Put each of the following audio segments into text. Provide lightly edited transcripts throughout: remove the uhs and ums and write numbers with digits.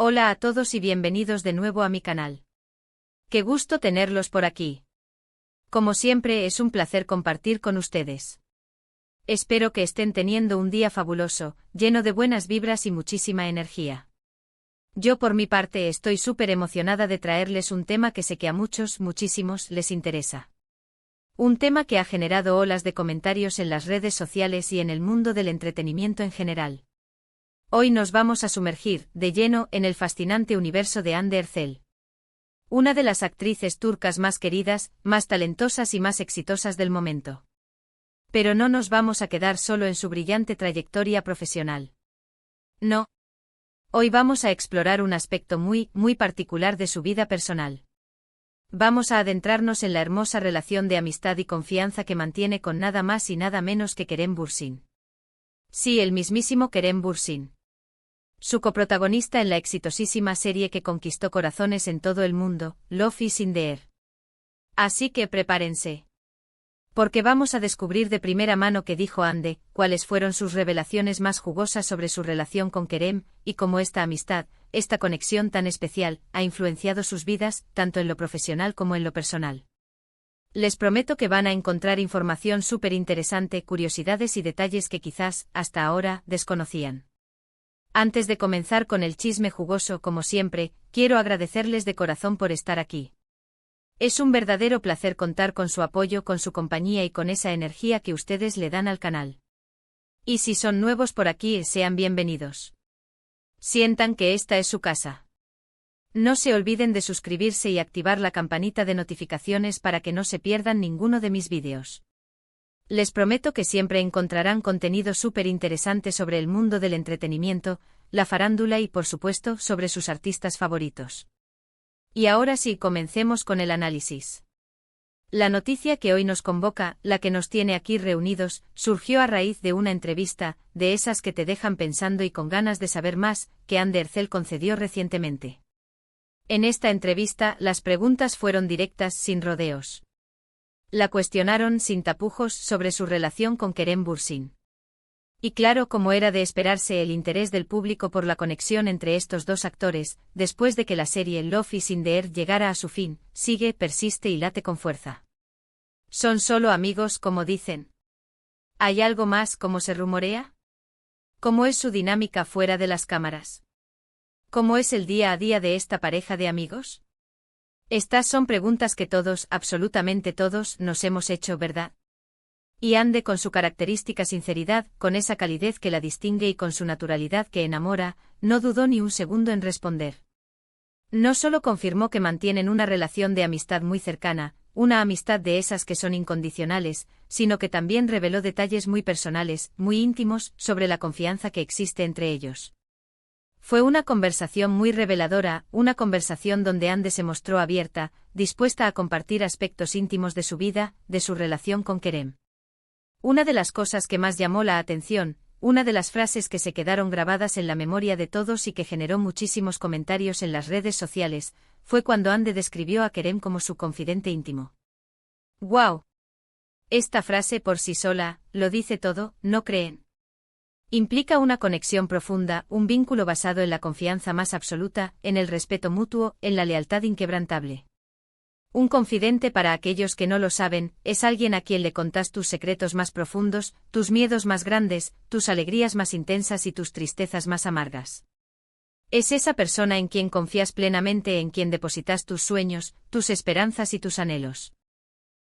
Hola a todos y bienvenidos de nuevo a mi canal. Qué gusto tenerlos por aquí. Como siempre es un placer compartir con ustedes. Espero que estén teniendo un día fabuloso, lleno de buenas vibras y muchísima energía. Yo por mi parte estoy súper emocionada de traerles un tema que sé que a muchísimos les interesa. Un tema que ha generado olas de comentarios en las redes sociales y en el mundo del entretenimiento en general. Hoy nos vamos a sumergir, de lleno, en el fascinante universo de Hande Erçel. Una de las actrices turcas más queridas, más talentosas y más exitosas del momento. Pero no nos vamos a quedar solo en su brillante trayectoria profesional. No. Hoy vamos a explorar un aspecto muy particular de su vida personal. Vamos a adentrarnos en la hermosa relación de amistad y confianza que mantiene con nada más y nada menos que Kerem Bürsin. Sí, el mismísimo Kerem Bürsin. Su coprotagonista en la exitosísima serie que conquistó corazones en todo el mundo, Love is in the Air. Así que prepárense. Porque vamos a descubrir de primera mano qué dijo Hande, cuáles fueron sus revelaciones más jugosas sobre su relación con Kerem, y cómo esta amistad, esta conexión tan especial, ha influenciado sus vidas, tanto en lo profesional como en lo personal. Les prometo que van a encontrar información súper interesante, curiosidades y detalles que quizás, hasta ahora, desconocían. Antes de comenzar con el chisme jugoso, como siempre, quiero agradecerles de corazón por estar aquí. Es un verdadero placer contar con su apoyo, con su compañía y con esa energía que ustedes le dan al canal. Y si son nuevos por aquí, sean bienvenidos. Sientan que esta es su casa. No se olviden de suscribirse y activar la campanita de notificaciones para que no se pierdan ninguno de mis vídeos. Les prometo que siempre encontrarán contenido súper interesante sobre el mundo del entretenimiento, la farándula y por supuesto sobre sus artistas favoritos. Y ahora sí, comencemos con el análisis. La noticia que hoy nos convoca, la que nos tiene aquí reunidos, surgió a raíz de una entrevista, de esas que te dejan pensando y con ganas de saber más, que Hande Erçel concedió recientemente. En esta entrevista, las preguntas fueron directas, sin rodeos. La cuestionaron sin tapujos sobre su relación con Kerem Bürsin. Y claro, como era de esperarse, el interés del público por la conexión entre estos dos actores, después de que la serie Love is in the Air llegara a su fin, sigue, persiste y late con fuerza. ¿Son solo amigos, como dicen? ¿Hay algo más, como se rumorea? ¿Cómo es su dinámica fuera de las cámaras? ¿Cómo es el día a día de esta pareja de amigos? Estas son preguntas que todos, absolutamente todos, nos hemos hecho, ¿verdad? Y Hande, con su característica sinceridad, con esa calidez que la distingue y con su naturalidad que enamora, no dudó ni un segundo en responder. No solo confirmó que mantienen una relación de amistad muy cercana, una amistad de esas que son incondicionales, sino que también reveló detalles muy personales, muy íntimos, sobre la confianza que existe entre ellos. Fue una conversación muy reveladora, una conversación donde Hande se mostró abierta, dispuesta a compartir aspectos íntimos de su vida, de su relación con Kerem. Una de las cosas que más llamó la atención, una de las frases que se quedaron grabadas en la memoria de todos y que generó muchísimos comentarios en las redes sociales, fue cuando Hande describió a Kerem como su confidente íntimo. ¡Guau! Esta frase por sí sola, lo dice todo, ¿no creen? Implica una conexión profunda, un vínculo basado en la confianza más absoluta, en el respeto mutuo, en la lealtad inquebrantable. Un confidente, para aquellos que no lo saben, es alguien a quien le contás tus secretos más profundos, tus miedos más grandes, tus alegrías más intensas y tus tristezas más amargas. Es esa persona en quien confías plenamente, en quien depositas tus sueños, tus esperanzas y tus anhelos.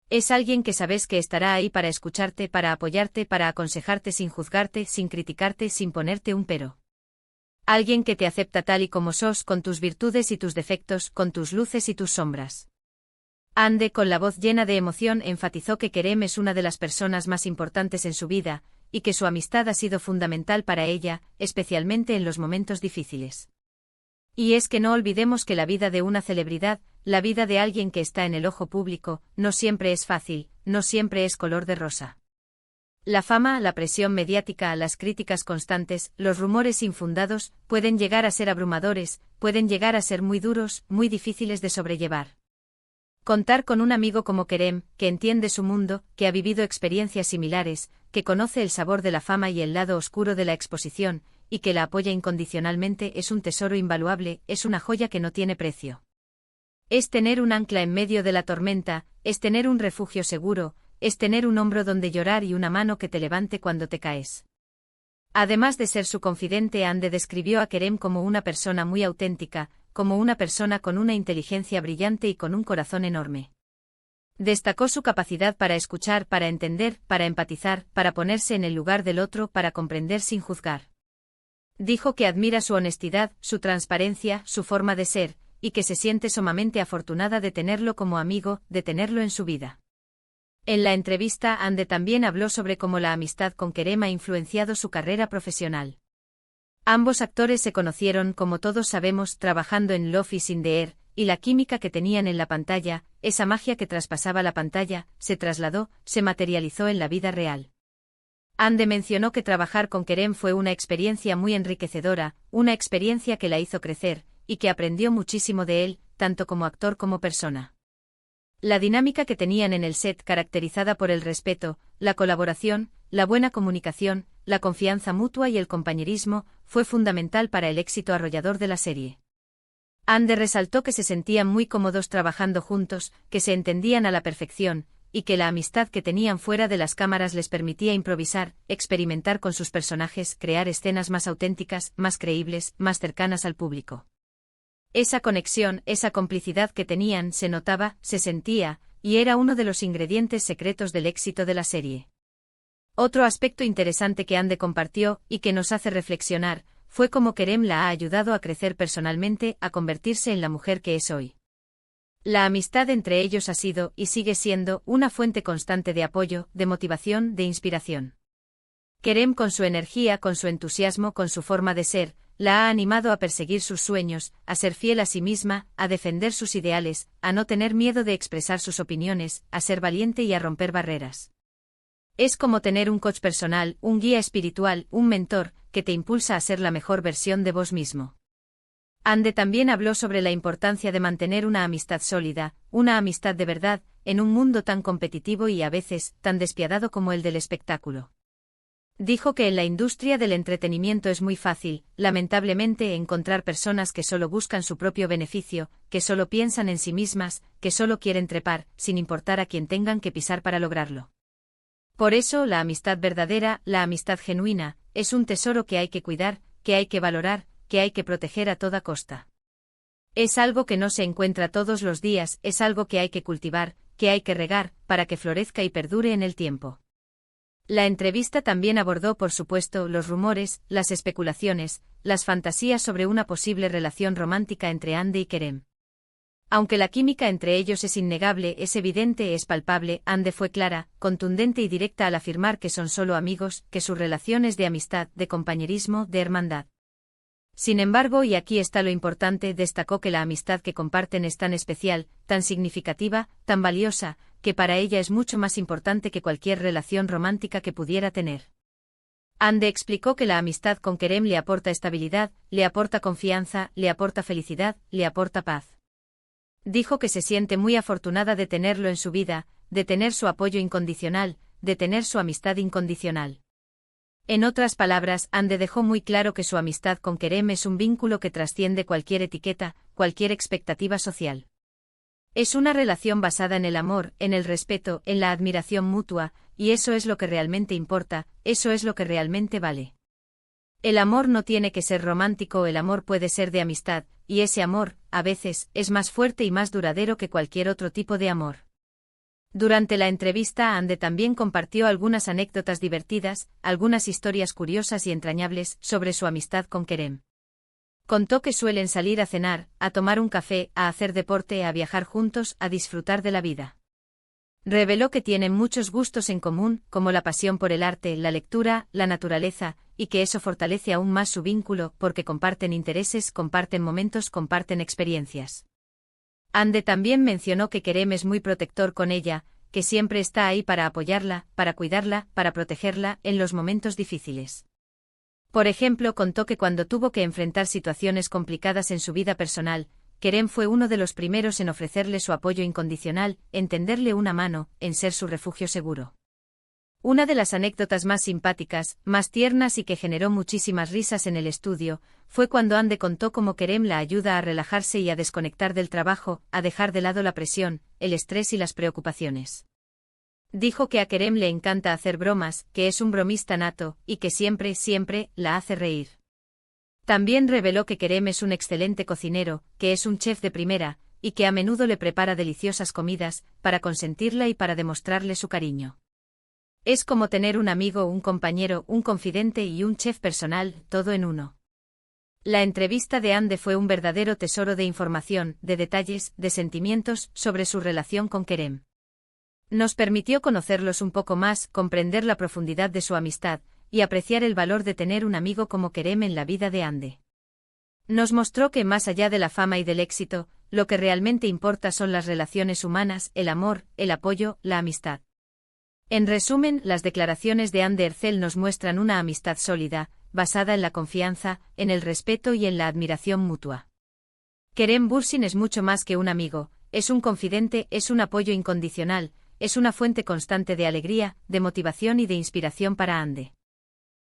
Es alguien que sabes que estará ahí para escucharte, para apoyarte, para aconsejarte sin juzgarte, sin criticarte, sin ponerte un pero. Alguien que te acepta tal y como sos, con tus virtudes y tus defectos, con tus luces y tus sombras. Hande, con la voz llena de emoción, enfatizó que Kerem es una de las personas más importantes en su vida, y que su amistad ha sido fundamental para ella, especialmente en los momentos difíciles. Y es que no olvidemos que la vida de una celebridad, la vida de alguien que está en el ojo público, no siempre es fácil, no siempre es color de rosa. La fama, la presión mediática, las críticas constantes, los rumores infundados, pueden llegar a ser abrumadores, pueden llegar a ser muy duros, muy difíciles de sobrellevar. Contar con un amigo como Kerem, que entiende su mundo, que ha vivido experiencias similares, que conoce el sabor de la fama y el lado oscuro de la exposición, y que la apoya incondicionalmente es un tesoro invaluable, es una joya que no tiene precio. Es tener un ancla en medio de la tormenta, es tener un refugio seguro, es tener un hombro donde llorar y una mano que te levante cuando te caes. Además de ser su confidente, Ande describió a Kerem como una persona muy auténtica, como una persona con una inteligencia brillante y con un corazón enorme. Destacó su capacidad para escuchar, para entender, para empatizar, para ponerse en el lugar del otro, para comprender sin juzgar. Dijo que admira su honestidad, su transparencia, su forma de ser, y que se siente sumamente afortunada de tenerlo como amigo, de tenerlo en su vida. En la entrevista, Ande también habló sobre cómo la amistad con Kerem ha influenciado su carrera profesional. Ambos actores se conocieron, como todos sabemos, trabajando en Love is in the Air, y la química que tenían en la pantalla, esa magia que traspasaba la pantalla, se trasladó, se materializó en la vida real. Ande mencionó que trabajar con Kerem fue una experiencia muy enriquecedora, una experiencia que la hizo crecer, y que aprendió muchísimo de él, tanto como actor como persona. La dinámica que tenían en el set, caracterizada por el respeto, la colaboración, la buena comunicación, la confianza mutua y el compañerismo, fue fundamental para el éxito arrollador de la serie. Ande resaltó que se sentían muy cómodos trabajando juntos, que se entendían a la perfección, y que la amistad que tenían fuera de las cámaras les permitía improvisar, experimentar con sus personajes, crear escenas más auténticas, más creíbles, más cercanas al público. Esa conexión, esa complicidad que tenían se notaba, se sentía, y era uno de los ingredientes secretos del éxito de la serie. Otro aspecto interesante que Ande compartió, y que nos hace reflexionar, fue cómo Kerem la ha ayudado a crecer personalmente, a convertirse en la mujer que es hoy. La amistad entre ellos ha sido, y sigue siendo, una fuente constante de apoyo, de motivación, de inspiración. Kerem, con su energía, con su entusiasmo, con su forma de ser, la ha animado a perseguir sus sueños, a ser fiel a sí misma, a defender sus ideales, a no tener miedo de expresar sus opiniones, a ser valiente y a romper barreras. Es como tener un coach personal, un guía espiritual, un mentor, que te impulsa a ser la mejor versión de vos mismo. Ande también habló sobre la importancia de mantener una amistad sólida, una amistad de verdad, en un mundo tan competitivo y a veces tan despiadado como el del espectáculo. Dijo que en la industria del entretenimiento es muy fácil, lamentablemente, encontrar personas que solo buscan su propio beneficio, que solo piensan en sí mismas, que solo quieren trepar, sin importar a quién tengan que pisar para lograrlo. Por eso, la amistad verdadera, la amistad genuina, es un tesoro que hay que cuidar, que hay que valorar, que hay que proteger a toda costa. Es algo que no se encuentra todos los días, es algo que hay que cultivar, que hay que regar, para que florezca y perdure en el tiempo. La entrevista también abordó, por supuesto, los rumores, las especulaciones, las fantasías sobre una posible relación romántica entre Ande y Kerem. Aunque la química entre ellos es innegable, es evidente, es palpable, Ande fue clara, contundente y directa al afirmar que son solo amigos, que su relación es de amistad, de compañerismo, de hermandad. Sin embargo, y aquí está lo importante, destacó que la amistad que comparten es tan especial, tan significativa, tan valiosa, que para ella es mucho más importante que cualquier relación romántica que pudiera tener. Ande explicó que la amistad con Kerem le aporta estabilidad, le aporta confianza, le aporta felicidad, le aporta paz. Dijo que se siente muy afortunada de tenerlo en su vida, de tener su apoyo incondicional, de tener su amistad incondicional. En otras palabras, Ande dejó muy claro que su amistad con Kerem es un vínculo que trasciende cualquier etiqueta, cualquier expectativa social. Es una relación basada en el amor, en el respeto, en la admiración mutua, y eso es lo que realmente importa, eso es lo que realmente vale. El amor no tiene que ser romántico, el amor puede ser de amistad, y ese amor, a veces, es más fuerte y más duradero que cualquier otro tipo de amor. Durante la entrevista, Ande también compartió algunas anécdotas divertidas, algunas historias curiosas y entrañables sobre su amistad con Kerem. Contó que suelen salir a cenar, a tomar un café, a hacer deporte, a viajar juntos, a disfrutar de la vida. Reveló que tienen muchos gustos en común, como la pasión por el arte, la lectura, la naturaleza, y que eso fortalece aún más su vínculo, porque comparten intereses, comparten momentos, comparten experiencias. Ande también mencionó que Kerem es muy protector con ella, que siempre está ahí para apoyarla, para cuidarla, para protegerla, en los momentos difíciles. Por ejemplo, contó que cuando tuvo que enfrentar situaciones complicadas en su vida personal, Kerem fue uno de los primeros en ofrecerle su apoyo incondicional, en tenderle una mano, en ser su refugio seguro. Una de las anécdotas más simpáticas, más tiernas y que generó muchísimas risas en el estudio, fue cuando Ande contó cómo Kerem la ayuda a relajarse y a desconectar del trabajo, a dejar de lado la presión, el estrés y las preocupaciones. Dijo que a Kerem le encanta hacer bromas, que es un bromista nato, y que siempre, la hace reír. También reveló que Kerem es un excelente cocinero, que es un chef de primera, y que a menudo le prepara deliciosas comidas, para consentirla y para demostrarle su cariño. Es como tener un amigo, un compañero, un confidente y un chef personal, todo en uno. La entrevista de Ande fue un verdadero tesoro de información, de detalles, de sentimientos, sobre su relación con Kerem. Nos permitió conocerlos un poco más, comprender la profundidad de su amistad, y apreciar el valor de tener un amigo como Kerem en la vida de Ande. Nos mostró que más allá de la fama y del éxito, lo que realmente importa son las relaciones humanas, el amor, el apoyo, la amistad. En resumen, las declaraciones de Ande Erçel nos muestran una amistad sólida, basada en la confianza, en el respeto y en la admiración mutua. Kerem Bürsin es mucho más que un amigo, es un confidente, es un apoyo incondicional, es una fuente constante de alegría, de motivación y de inspiración para Ande.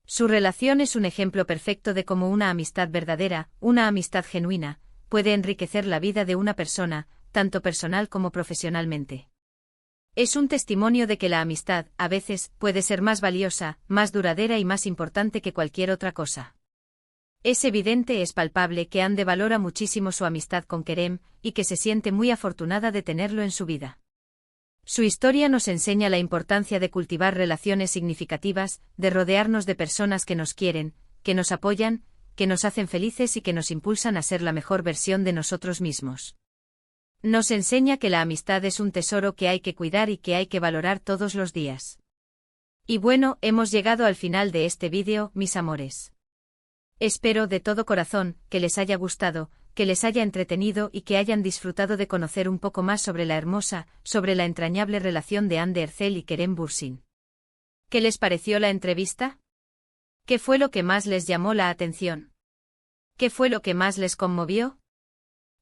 Su relación es un ejemplo perfecto de cómo una amistad verdadera, una amistad genuina, puede enriquecer la vida de una persona, tanto personal como profesionalmente. Es un testimonio de que la amistad, a veces, puede ser más valiosa, más duradera y más importante que cualquier otra cosa. Es evidente, es palpable que Ande valora muchísimo su amistad con Kerem, y que se siente muy afortunada de tenerlo en su vida. Su historia nos enseña la importancia de cultivar relaciones significativas, de rodearnos de personas que nos quieren, que nos apoyan, que nos hacen felices y que nos impulsan a ser la mejor versión de nosotros mismos. Nos enseña que la amistad es un tesoro que hay que cuidar y que hay que valorar todos los días. Y bueno, hemos llegado al final de este vídeo, mis amores. Espero de todo corazón que les haya gustado, que les haya entretenido y que hayan disfrutado de conocer un poco más sobre la hermosa, sobre la entrañable relación de Ande Erçel y Kerem Bürsin. ¿Qué les pareció la entrevista? ¿Qué fue lo que más les llamó la atención? ¿Qué fue lo que más les conmovió?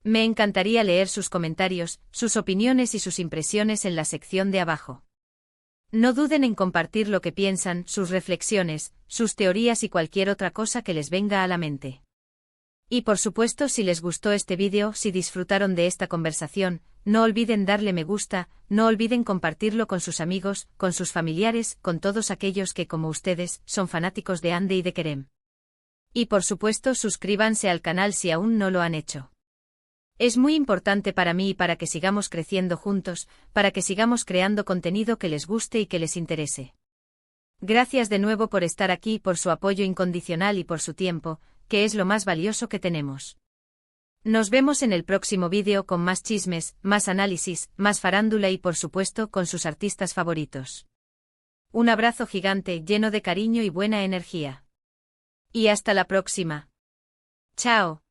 Me encantaría leer sus comentarios, sus opiniones y sus impresiones en la sección de abajo. No duden en compartir lo que piensan, sus reflexiones, sus teorías y cualquier otra cosa que les venga a la mente. Y por supuesto, si les gustó este vídeo, si disfrutaron de esta conversación, no olviden darle me gusta, no olviden compartirlo con sus amigos, con sus familiares, con todos aquellos que como ustedes, son fanáticos de Ande y de Kerem. Y por supuesto, suscríbanse al canal si aún no lo han hecho. Es muy importante para mí y para que sigamos creciendo juntos, para que sigamos creando contenido que les guste y que les interese. Gracias de nuevo por estar aquí, por su apoyo incondicional y por su tiempo, que es lo más valioso que tenemos. Nos vemos en el próximo vídeo con más chismes, más análisis, más farándula y por supuesto con sus artistas favoritos. Un abrazo gigante lleno de cariño y buena energía. Y hasta la próxima. Chao.